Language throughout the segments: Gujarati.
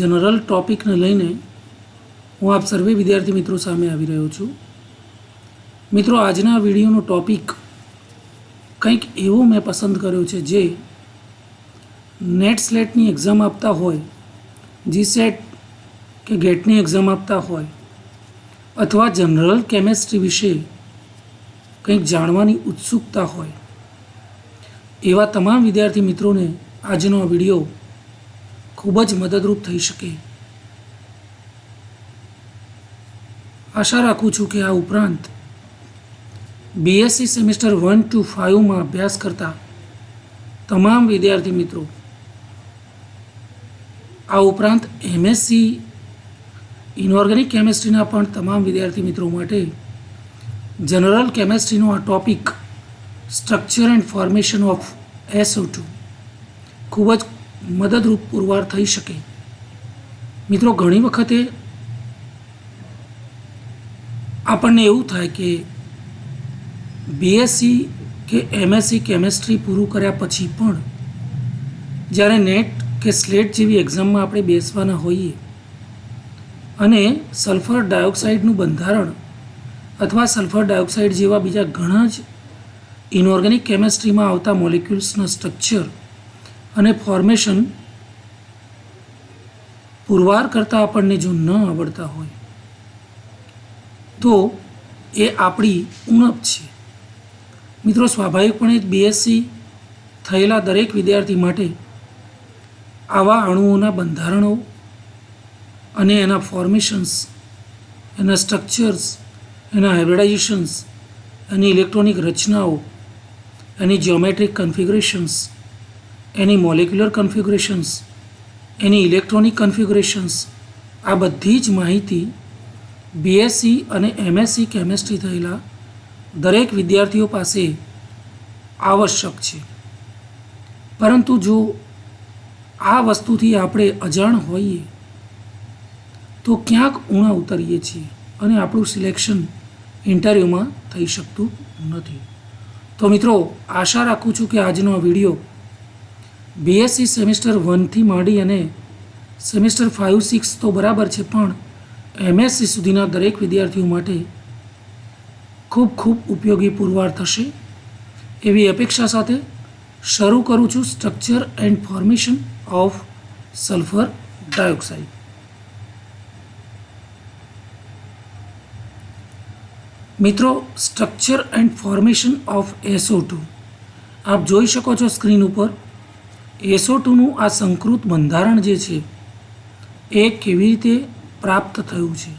જનરલ ટોપિકને લઈને હું આપ સર્વે વિદ્યાર્થી મિત્રો સામે આવી રહ્યો છું। મિત્રો, આજના વિડીયોનો ટોપિક કંઈક એવો મેં પસંદ કર્યો છે જે નેટ સ્લેટની એક્ઝામ આપતા હોય, જીસેટ કે ગેટની એક્ઝામ આપતા હોય અથવા જનરલ કેમેસ્ટ્રી વિશે કંઈક જાણવાની ઉત્સુકતા હોય એવા તમામ વિદ્યાર્થી મિત્રોને આજનો આ વિડીયો ખૂબ જ મદદરૂપ થઈ શકે। આશા રાખું છું કે આ ઉપરાંત બીએસસી સેમેસ્ટર 1 to 5માં અભ્યાસ કરતા તમામ વિદ્યાર્થી મિત્રો, આ ઉપરાંત એમએસસી ઇનઓર્ગેનિક કેમેસ્ટ્રીના પણ તમામ વિદ્યાર્થી મિત્રો માટે જનરલ કેમેસ્ટ્રીનો આ topic structure and formation of SO2 ખૂબ જ મદદરૂપ પુરવાર થઈ શકે। મિત્રો, ઘણી વખતે આપણને એવું થાય કે બીએસસી કે એમએસસી કેમેસ્ટ્રી પૂરું કર્યા પછી પણ જ્યારે નેટ કે સ્લેટ જેવી એક્ઝામમાં આપણે બેસવાના હોઈએ અને સલ્ફર ડાયોક્સાઇડનું બંધારણ અથવા સલ્ફર ડાયોક્સાઇડ જેવા બીજા ઘણા જ ઇનઓર્ગેનિક કેમેસ્ટ્રીમાં આવતા મોલિક્યુલ્સના સ્ટ્રક્ચર અને ફોર્મેશન પુરવાર કરતાં આપણને જો ન આવડતા હોય તો એ આપણી ઉણપ છે। મિત્રો, સ્વાભાવિકપણે જ બીએસસી થયેલા દરેક વિદ્યાર્થી માટે આવા અણુઓના બંધારણો અને એના ફોર્મેશન્સ, એના સ્ટ્રક્ચર્સ, એના હાઇબ્રિડાઇઝેશન્સ, એની ઇલેક્ટ્રોનિક રચનાઓ, એની જ્યોમેટ્રિક કન્ફિગરેશન્સ, એની મોલેક્યુલર કન્ફિગરેશન્સ, એની ઇલેક્ટ્રોનિક કન્ફિગરેશન્સ, આ બધી જ માહિતી બીએસસી અને એમએસસી કેમેસ્ટ્રી થયેલા દરેક વિદ્યાર્થીઓ પાસે આવશ્યક છે। પરંતુ જો આ વસ્તુથી આપણે અજાણ હોઈએ તો ક્યાંક ઊણા ઉતરીએ છીએ અને આપણું સિલેક્શન ઇન્ટરવ્યૂમાં થઈ શકતું નથી। તો મિત્રો, આશા રાખું છું કે આજનો આ વિડીયો બીએસસી સેમેસ્ટર 1થી માંડી અને સેમેસ્ટર 5-6 તો બરાબર છે, પણ એમએસસી સુધીના દરેક વિદ્યાર્થીઓ માટે ખૂબ ખૂબ ઉપયોગી પુરવાર થશે એવી અપેક્ષા સાથે શરૂ કરું છું structure and formation of sulphur dioxide. મિત્રો, structure and formation of SO2 આપ જોઈ શકો છો સ્ક્રીન ઉપર। SO2નું આ સંકૃત બંધારણ જે છે એ કેવી રીતે પ્રાપ્ત થયું છે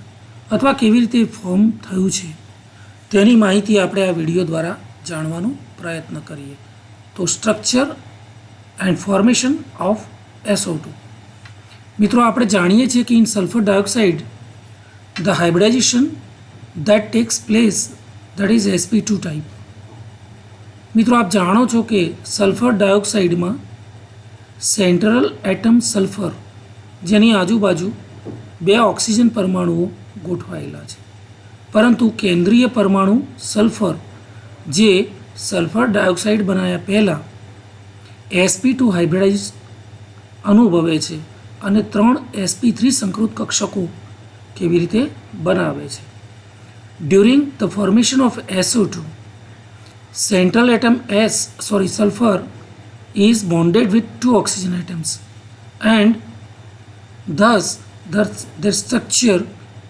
અથવા કેવી રીતે ફોર્મ થયું છે તેની માહિતી આપણે આ વિડીયો દ્વારા જાણવાનો પ્રયત્ન કરીએ। તો structure and formation of SO2 મિત્રો, આપણે જાણીએ છીએ કે in sulphur dioxide the hybridisation that takes place, that is sp2 type। મિત્રો, આપ જાણો છો કે સલ્ફર ડાયોક્સાઇડમાં સેન્ટ્રલ એટમ સલ્ફર જેની આજુબાજુ 2 ઓક્સિજન પરમાણુઓ ગોઠવાયેલા છે, પરંતુ કેન્દ્રીય પરમાણુ સલ્ફર જે સલ્ફર ડાયોક્સાઇડ બનાવ્યા પહેલાં sp2 હાઇબ્રિડાઇઝ અનુભવે છે અને 3 sp3 સંકૃત કક્ષકો કેવી રીતે બનાવે છે। During the formation of SO2, central atom sulfur is bonded with 2 oxygen atoms and thus their structure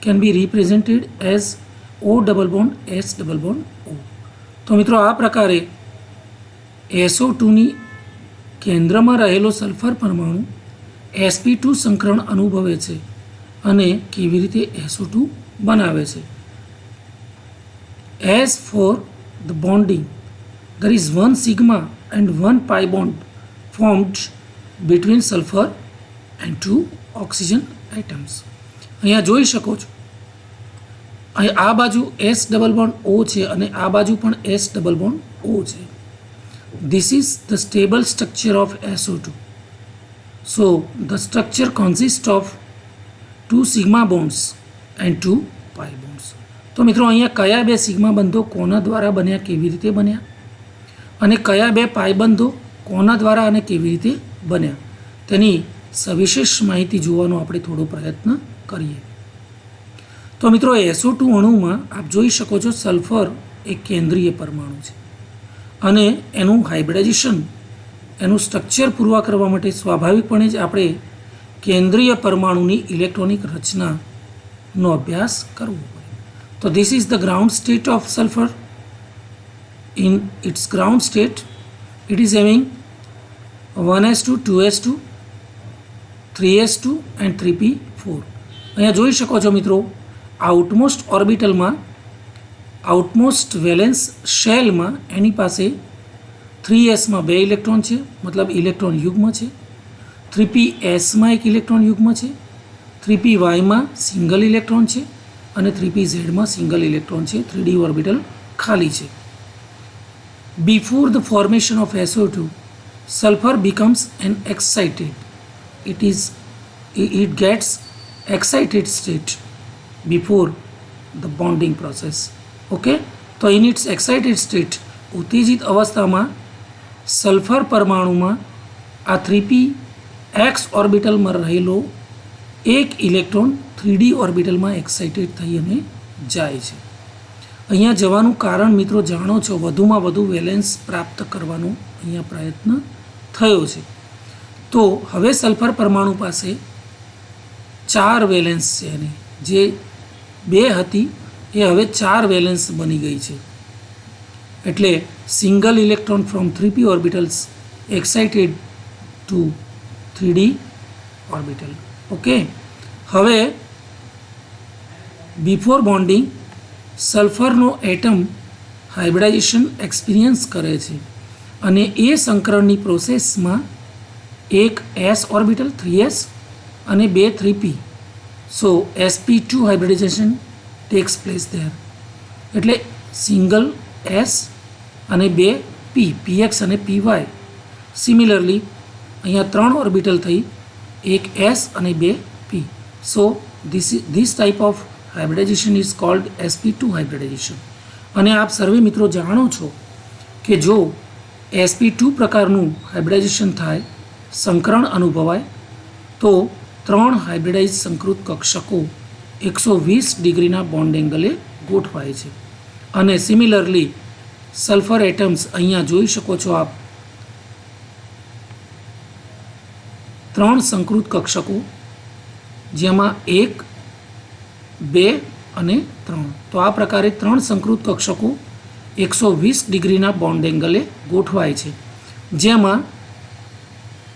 can be represented as O double bond S double bond O। તો મિત્રો, આ પ્રકારે SO2ની કેન્દ્રમાં રહેલો સલ્ફર પરમાણુ sp2 સંકરણ અનુભવે છે અને કેવી રીતે SO2 બનાવે છે। As for the bonding, there is 1 sigma and 1 pi bond formed between sulfur and 2 oxygen atoms। અહીંયા જોઈ શકો છો, અહીં આ બાજુ S ડબલ બોન્ડ O છે અને આ બાજુ પણ S ડબલ બોન્ડ O છે। This is the stable structure of SO2. So the structure consists of 2 sigma bonds and 2 pi bonds। તો મિત્રો, અહીંયા કયા 2 સિગ્મા બંધો કોના દ્વારા બન્યા, કેવી રીતે બન્યા, અને કયા 2 પાઈ બંધો કોના દ્વારા અને કેવી રીતે બન્યા તેની સવિશેષ માહિતી જોવાનો આપણે થોડો પ્રયત્ન કરીએ. તો મિત્રો SO2 અણુમાં આપ જોઈ શકો છો સલ્ફર એક કેન્દ્રીય પરમાણુ છે અને એનું હાઇબ્રિડાઇઝેશન, એનું સ્ટ્રક્ચર પૂરવા કરવા માટે સ્વાભાવિકપણે જ આપણે કેન્દ્રીય પરમાણુની ઇલેક્ટ્રોનિક રચનાનો અભ્યાસ કરવો પડે. તો this is the ground state of sulphur. In its ground state it is having 1s2, 2s2, 3s2 and 3p4. અહીંયા જોઈ શકો છો મિત્રો, આઉટમોસ્ટ ઓર્બિટલમાં, આઉટમોસ્ટ વેલેન્સ શેલમાં એની પાસે 3sમાં 2 ઇલેક્ટ્રોન છે, મતલબ ઇલેક્ટ્રોન યુગ્મ છે. 3psમાં એક ઇલેક્ટ્રોન યુગ્મ છે. 3pyમાં સિંગલ ઇલેક્ટ્રોન છે અને 3pzમાં સિંગલ ઇલેક્ટ્રોન છે. 3d ઓર્બિટલ ખાલી છે. Before the formation of SO2, sulfur becomes an excited. It gets excited state before the bonding process. Okay? તો in its excited state, ઉત્તેજિત અવસ્થામાં સલ્ફર પરમાણુમાં આ 3px ઓર્બિટલમાં રહેલો એક ઇલેક્ટ્રોન 3d ઓર્બિટલમાં એક્સાઇટેડ થઈ અને જાય છે. અહીંયા જવાનું કારણ મિત્રો જાણો છો, વધુમાં વધુ વેલેન્સ પ્રાપ્ત કરવાનો અહીંયા પ્રયત્ન થયો છે. તો હવે સલ્ફર પરમાણુ પાસે 4 વેલેન્સ છે, એની જે 2 હતી એ હવે 4 વેલેન્સ બની ગઈ છે. એટલે single electron from 3p orbitals excited to 3d orbital. Okay, હવે બિફોર બોન્ડિંગ સલ્ફરનો એટમ હાઇબ્રિડાઇઝેશન એક્સપિરિયન્સ કરે છે અને એ સંકરણની પ્રોસેસમાં એક s ઓર્બિટલ 3s અને 2 3p, so sp2 hybridisation tax place there. એટલે સિંગલ s અને 2 p, px અને py. સિમિલરલી અહીંયા 3 ઓર્બિટલ થઈ, એક s અને 2 p. So this type of hybridisation is called sp2 hybridisation. અને આપ સર્વે મિત્રો જાણો છો કે જો sp2 પ્રકારનું હાઇબ્રિડાઇઝેશન થાય, સંકરણ અનુભવાય, તો 3 હાઇબ્રિડાઇઝ સંકૃત કક્ષકો 120 ડિગ્રીના બોન્ડ એંગલે ગોઠવાય છે. અને સિમિલરલી સલ્ફર એટમ્સ અહીંયા જોઈ શકો છો આપ, 3 સંકૃત કક્ષકો, જેમાં 1, 2 અને 3. તો આ પ્રકારે 3 સંકૃત કક્ષકો 120 ડિગ્રીના બોન્ડ એંગલે ગોઠવાય છે, જેમાં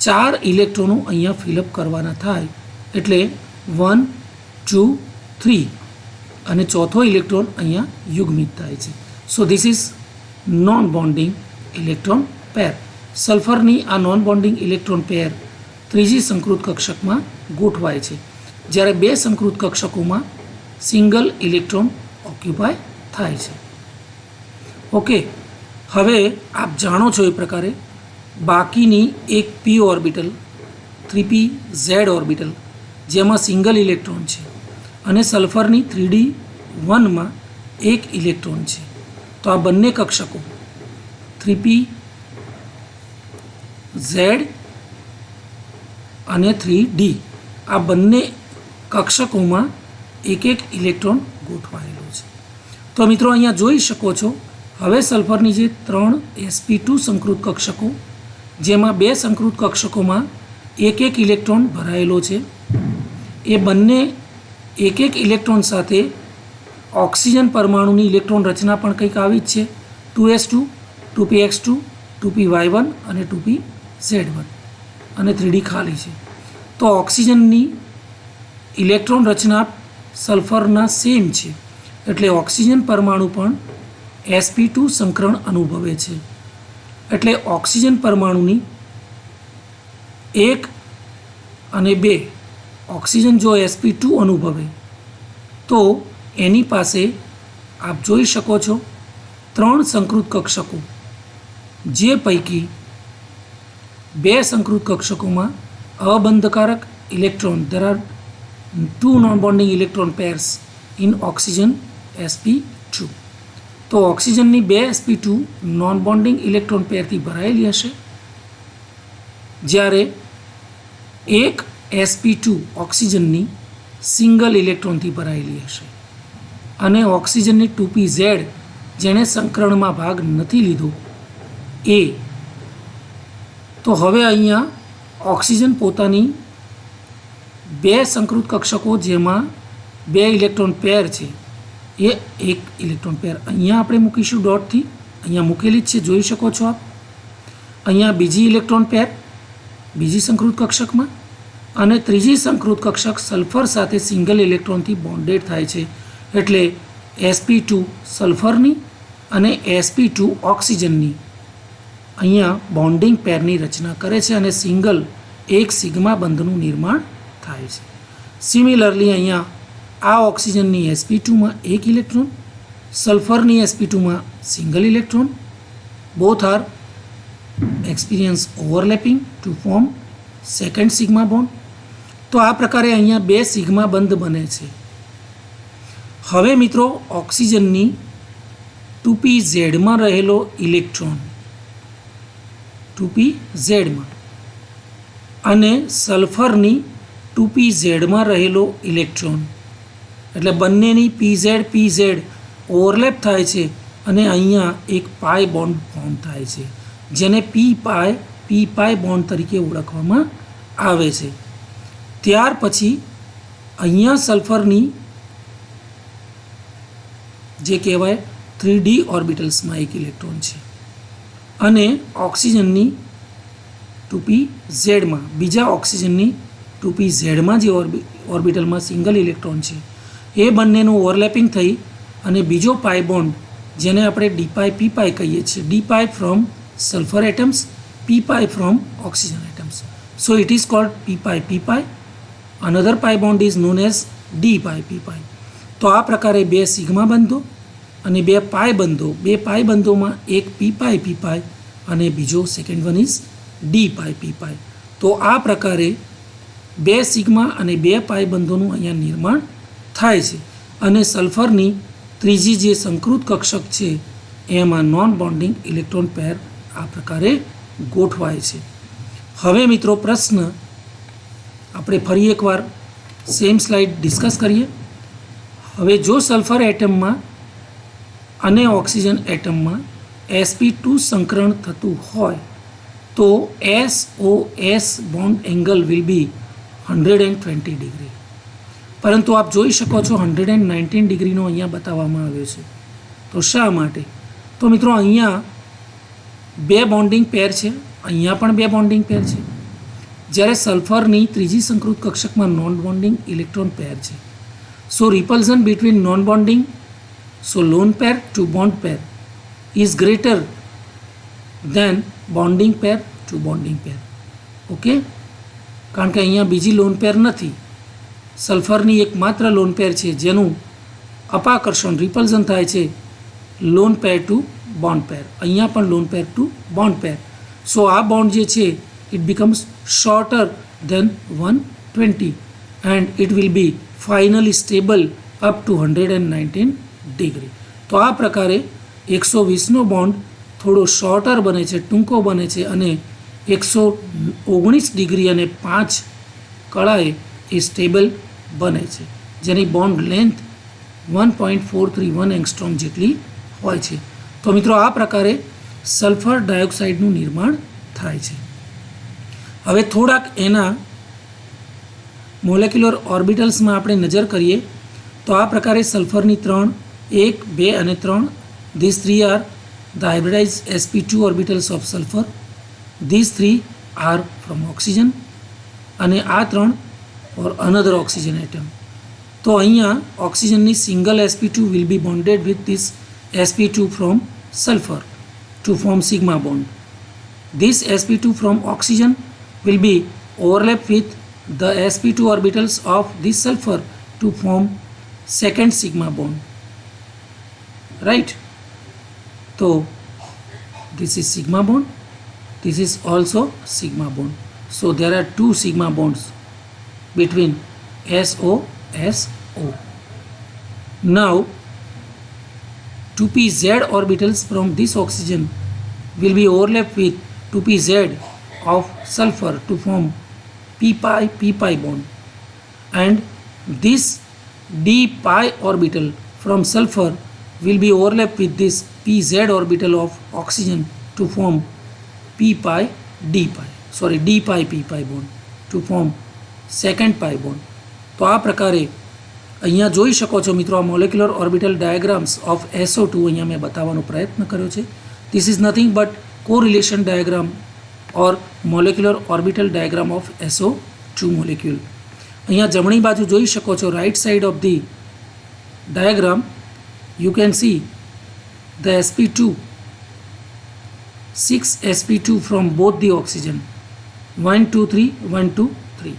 4 ઇલેક્ટ્રોનો અહીંયા ફિલઅપ કરવાના થાય. એટલે 1, 2, 3 અને ચોથો ઇલેક્ટ્રોન અહીંયા યુગ્મિત થાય છે. So this is non bonding electron pair. સલ્ફરની આ નોન બોન્ડિંગ ઇલેક્ટ્રોન પેર ત્રીજી સંકૃત કક્ષકમાં ગોઠવાય છે, જ્યારે 2 સંકૃત કક્ષકોમાં સિંગલ ઇલેક્ટ્રોન ઓક્યુપાય થાય છે. ઓકે, હવે આપ જાણો છો એ પ્રકારે બાકીની એક p ઓર્બિટલ 3pz ઓર્બિટલ, જેમાં સિંગલ ઇલેક્ટ્રોન છે અને સલ્ફરની 3d1માં એક ઇલેક્ટ્રોન છે. તો આ બંને કક્ષકો 3pz અને 3d, આ બંને કક્ષકોમાં એક એક ઇલેક્ટ્રોન ગોઠવાયેલો છે. તો મિત્રો અહીંયા જોઈ શકો છો, હવે સલ્ફરની જે 3 sp2 સંકૃત કક્ષકો, જેમાં 2 સંકૃત કક્ષકોમાં એક એક ઇલેક્ટ્રોન ભરાયેલો છે, એ બંને એક એક ઇલેક્ટ્રોન સાથે ઓક્સિજન પરમાણુની ઇલેક્ટ્રોન રચના પણ કંઈક આવી જ છે. 2s2, 2px2, 2py1 અને 2pz1 અને 3d ખાલી છે. તો ઓક્સિજનની ઇલેક્ટ્રોન રચના સલ્ફરના સેમ છે, એટલે ઓક્સિજન પરમાણુ પણ sp2 સંકરણ અનુભવે છે. એટલે ઓક્સિજન પરમાણુની 1 અને 2, ઓક્સિજન જો sp2 અનુભવે તો એની પાસે આપ જોઈ શકો છો 3 સંકૃત કક્ષકો, જે પૈકી 2 સંકૃત કક્ષકોમાં અબંધકારક electron, there are 2 non-bonding electron pairs in oxygen sp2. તો ઓક્સિજનની 2 sp2 નોન બોન્ડિંગ ઇલેક્ટ્રોન પેરથી ભરાયેલી હશે, જ્યારે 1 sp2 ઓક્સિજનની સિંગલ ઇલેક્ટ્રોનથી ભરાયેલી હશે અને ઓક્સિજનની 2pz જેણે સંકરણમાં ભાગ નથી લીધો એ. તો હવે અહીંયા ઓક્સિજન પોતાની બે સંકૃત કક્ષકો જેમાં બે ઇલેક્ટ્રોન પેર છે એ એક ઇલેક્ટ્રોન પેર અહીંયા આપણે મૂકીશું ડોટથી, અહીંયા મૂકેલી જ છે, જોઈ શકો છો આપ. અહીંયા બીજી ઇલેક્ટ્રોન પેર બીજી સંકૃત કક્ષકમાં અને ત્રીજી સંકૃત કક્ષક સલ્ફર સાથે સિંગલ ઇલેક્ટ્રોનથી બોન્ડેડ થાય છે, એટલે sp2 સલ્ફરની અને sp2 ઓક્સિજનની અહીંયા બોન્ડિંગ પેરની રચના કરે છે અને સિંગલ એક સિગ્મા બંધનું નિર્માણ થાય છે. સિમિલરલી અહીંયા આ ઓક્સિજનની sp2માં એક ઇલેક્ટ્રોન, સલ્ફરની sp2માં single electron, both are experience overlapping to form second sigma bond. તો આ પ્રકારે અહીંયા બે સિગ્મા બંધ બને છે. હવે મિત્રો ઓક્સિજનની 2pzમાં રહેલો ઇલેક્ટ્રોન 2pzમાં અને સલ્ફરની 2pzમાં રહેલો ઇલેક્ટ્રોન, એટલે બંનેની pz ઓવરલેપ થાય છે અને અહીંયા એક પાઈ બોન્ડ ફોર્મ થાય છે જેને p પાઈ બોન્ડ તરીકે ઓળખવામાં આવે છે. ત્યાર પછી અહીંયા સલ્ફરની જે કહેવાય 3d ઓર્બિટલ્સમાં એક ઇલેક્ટ્રોન છે અને ઓક્સિજનની 2pzમાં બીજા ઓક્સિજનની 2pzમાં જે ઓર્બિટલમાં સિંગલ ઇલેક્ટ્રોન છે એ બંનેનું ઓવરલેપિંગ થઈ અને બીજો પાઈ બોન્ડ જેને આપણે d પાઈ કહીએ છીએ, d pi from sulfur atoms, p pi from oxygen atoms. So it is called p pi. Another pi bond is known as d pi p pi. તો આ પ્રકારે બે સિગ્મા બંધો અને બે પાઈ બંધોમાં એક p pi અને બીજો second one is d pi. તો આ પ્રકારે બે સિગ્મા અને બે પાઈ બંધોનું અહીંયા નિર્માણ થાય છે અને સલ્ફરની ત્રીજી જે સંકૃત કક્ષક છે એમાં નોન બોન્ડિંગ ઇલેક્ટ્રોન પેર આ પ્રકારે ગોઠવાય છે. હવે મિત્રો પ્રશ્ન આપણે ફરી એકવાર સેમ સ્લાઇડ ડિસ્કસ કરીએ. હવે જો સલ્ફર એટમમાં અને ઓક્સિજન એટમમાં sp2 સંકરણ થતું હોય તો SOS bond angle will be 120 degree, પરંતુ આપ જોઈ શકો છો 119 ડિગ્રીનો અહીંયા બતાવવામાં આવ્યો છે. તો શા માટે? તો મિત્રો અહીંયા બે બોન્ડિંગ પેર છે, અહીંયા પણ બે બોન્ડિંગ પેર છે, જ્યારે સલ્ફરની ત્રીજી સંકૃત કક્ષકમાં નોન બોન્ડિંગ ઇલેક્ટ્રોન પેર છે. So repulsion between non bonding, so lone pair to bond pair is greater than bonding pair to bonding pair. Okay, કારણ કે અહીંયા બીજી લોન પેર નથી, સલ્ફરની એકમાત્ર લોન પેર છે જેનું અપાકર્ષણ રિપલ્ઝન થાય છે lone pair to bond pair. અહીંયા પણ lone pair to bond pair. So આ બોન્ડ જે છે it becomes shorter than 120 and it will be finally stable up to 119 degree. તો આ પ્રકારે 120નો બોન્ડ થોડો શોર્ટર બને છે, ટૂંકો બને છે અને 119 ડિગ્રી અને 5 કળાએ એ સ્ટેબલ બને છે, જેની બોન્ડ લેન્થ 1.431 એંગસ્ટ્રોમ જેટલી હોય છે. તો મિત્રો આ પ્રકારે સલ્ફર ડાયોક્સાઇડનું નિર્માણ થાય છે. હવે થોડાક એના મોલેક્યુલર ઓર્બિટલ્સમાં આપણે નજર કરીએ તો આ પ્રકારે સલ્ફરની 3, 1, 2 અને 3, these 3 are the hybridized sp2 orbitals of sulfur. These 3 are from oxygen અને આ 3 for another oxygen atom. તો અહીંયા ઓક્સિજનની single sp2 will be bonded with this sp2 from sulfur to form sigma bond. This sp2 from oxygen will be overlap with the sp2 orbitals of this sulfur to form second sigma bond. Right? So this is sigma bond, this is also sigma bond. So there are two sigma bonds between SO. Now 2pz orbitals from this oxygen will be overlapped with 2pz of sulfur to form p pi bond, and this d pi orbital from sulfur will be overlapped with this pz orbital of oxygen to form d pi p pi bond to form second pi bond. તો આ પ્રકારે અહીંયા જોઈ શકો છો મિત્રો, આ molecular orbital diagrams of SO2 અહીંયા મેં બતાવવાનો પ્રયત્ન કર્યો છે. This is nothing but correlation diagram or molecular orbital diagram of SO2 molecule. અહીંયા જમણી બાજુ જોઈ શકો છો, right side of the diagram you can see the sp2, 6 sp2 from both the oxygen, 1 2 3 1 2 3,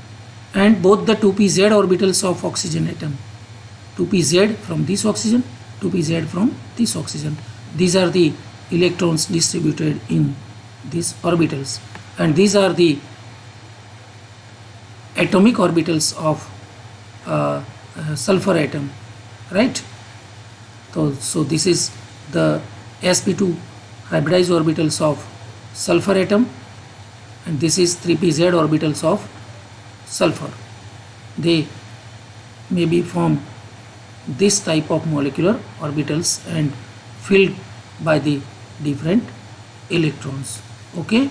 and both the 2pz orbitals of oxygen atom, 2pz from this oxygen, 2pz from this oxygen. These are the electrons distributed in these orbitals, and these are the atomic orbitals of sulfur atom, right? So this is the sp2 hybridized orbitals of sulfur atom, and this is 3pz orbitals of sulfur. They may be form this type of molecular orbitals and filled by the different electrons. Okay,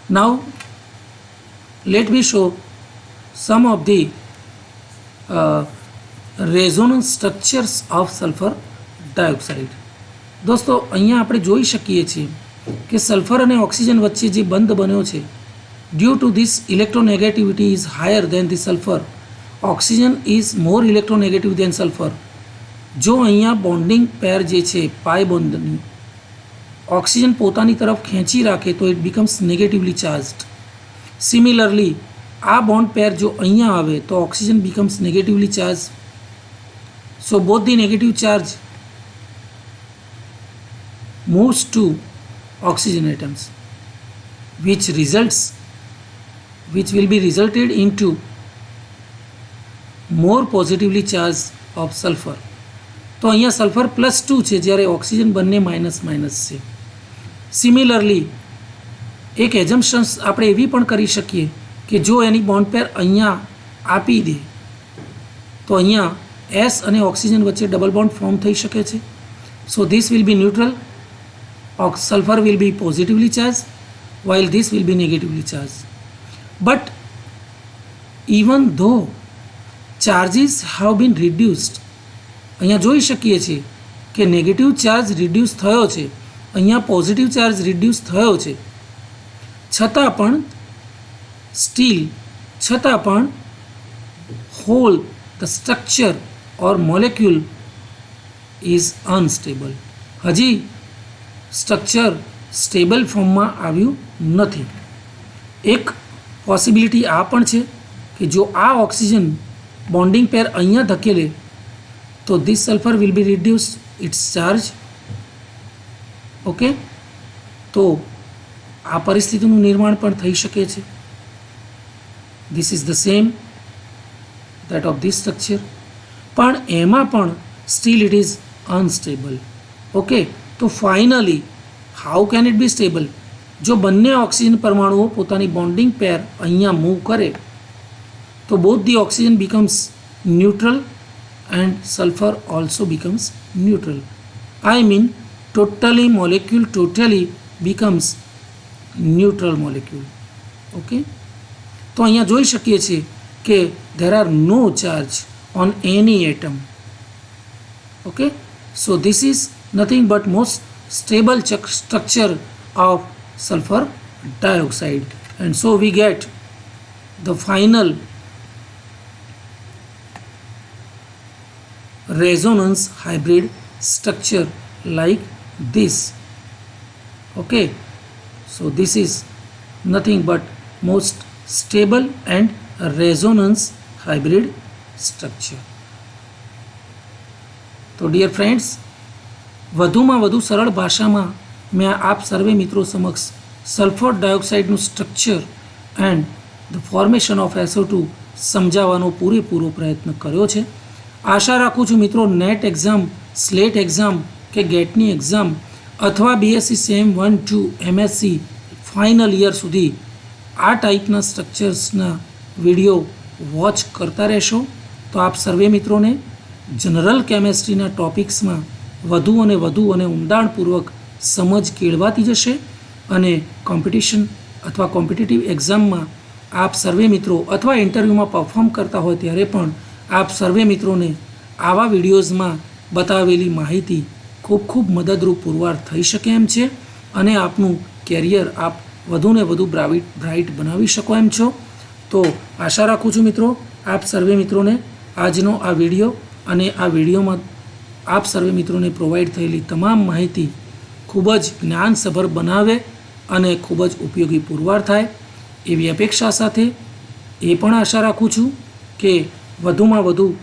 now let me show some of the resonance structures of sulphur dioxide. દોસ્તો અહીંયા આપણે જોઈ શકીએ છીએ કે સલ્ફર અને ઓક્સિજન વચ્ચે જે બંધ બન્યો છે, due to this electronegativity is higher than the sulphur, oxygen is more electronegative than sulphur. જો અહીંયા બોન્ડિંગ પેર જે છે પાઈ બોન્ડની ઓક્સિજન પોતાની તરફ ખેંચી રાખે તો it becomes negatively charged. Similarly આ બોન્ડ પેર જો અહીંયા આવે તો oxygen becomes negatively charge. So both the negative charge moves to oxygen atoms, which will be resulted into more positively charged of sulfur. તો અહીંયા સલ્ફર +2 છે, જ્યારે ઓક્સિજન બંને માઇનસ છે. સિમિલરલી એક એઝમ્પશન્સ આપણે એવી પણ કરી શકીએ કે જો એની બોન્ડ પેર અહીંયા આપી દે તો અહીંયા S અને ઓક્સિજન વચ્ચે ડબલ બોન્ડ ફોર્મ થઈ શકે છે. So this will be neutral, sulfur will be positively charged while this will be negatively charged. But even though charges have been reduced, અહીંયા જોઈ શકીએ છીએ કે નેગેટિવ ચાર્જ રિડ્યુસ થયો છે, અહીંયા પોઝિટિવ ચાર્જ રિડ્યુસ થયો છે, છતાં પણ whole the structure or molecule is unstable. હજી સ્ટ્રક્ચર સ્ટેબલ ફોર્મમાં આવ્યું નથી. એક પોસિબિલિટી આ પણ છે કે જો આ ઓક્સિજન બોન્ડિંગ પેર અહીંયા ધકેલે તો this sulphur will be reduce its charge. Okay, તો આ પરિસ્થિતિનું નિર્માણ પણ થઈ શકે છે. This is the same that of this structure, પણ એમાં પણ still it is unstable. Okay, તો finally how can it be stable? જો બંને ઓક્સિજન પરમાણુઓ પોતાની બોન્ડિંગ પેર અહીંયા મૂવ કરે તો both the oxygen becomes neutral and sulphur also becomes neutral. I mean molecule totally becomes neutral molecule. Okay, તો અહીંયા જોઈ શકીએ છીએ કે there are no charge on any atom. Okay, so this is nothing but most stable structure of sulfur dioxide, and so we get the final resonance hybrid structure like this. Okay, so this is nothing but most stable and resonance hybrid structure. તો ડિયર ફ્રેન્ડ્સ, વધુમાં વધુ સરળ ભાષામાં મેં આપ સર્વે મિત્રો સમક્ષ સલ્ફર ડાયોક્સાઇડનું structure and the formation of SO2 સમજાવવાનો પૂરેપૂરો પ્રયત્ન કર્યો છે. આશા રાખું છું મિત્રો નેટ એક્ઝામ, સ્લેટ એક્ઝામ કે ગેટની એક્ઝામ અથવા BSc sem 1 2 MSc final year સુધી આ ટાઈપના સ્ટ્રક્ચર્સના વિડીયો વોચ કરતા રહેશો તો આપ સર્વે મિત્રોને જનરલ કેમેસ્ટ્રીના ટોપિક્સમાં વધુ અને ઊંડાણપૂર્વક સમજ કેળવાતી જશે અને કોમ્પિટિશન અથવા કોમ્પિટિટિવ એક્ઝામમાં આપ સર્વે મિત્રો અથવા ઇન્ટરવ્યૂમાં પરફોર્મ કરતા હોય ત્યારે પણ આપ સર્વે મિત્રોને આવા વિડીયોઝમાં બતાવેલી માહિતી ખૂબ મદદરૂપ પુરવાર થઈ શકે એમ છે અને આપનું કેરિયર આપ વધુને વધુ બ્રાઇટ બનાવી શકો એમ છો. તો આશા રાખું છું મિત્રો આપ સર્વે મિત્રોને આજનો આ વિડીયો અને આ વિડીયોમાં આપ સર્વે મિત્રોને પ્રોવાઈડ થયેલી તમામ માહિતી ખૂબ જ જ્ઞાનસભર બનાવે અને ખૂબ જ ઉપયોગી પુરવાર થાય એવી અપેક્ષા સાથે એ પણ આશા રાખું છું કે વધુમાં વધુ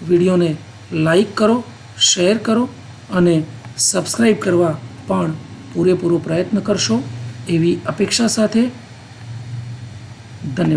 વિડીયોને લાઈક કરો, શેર કરો અને સબસ્ક્રાઈબ કરવા પણ પૂરેપૂરો પ્રયત્ન કરશો એવી અપેક્ષા સાથે ધન્યવાદ.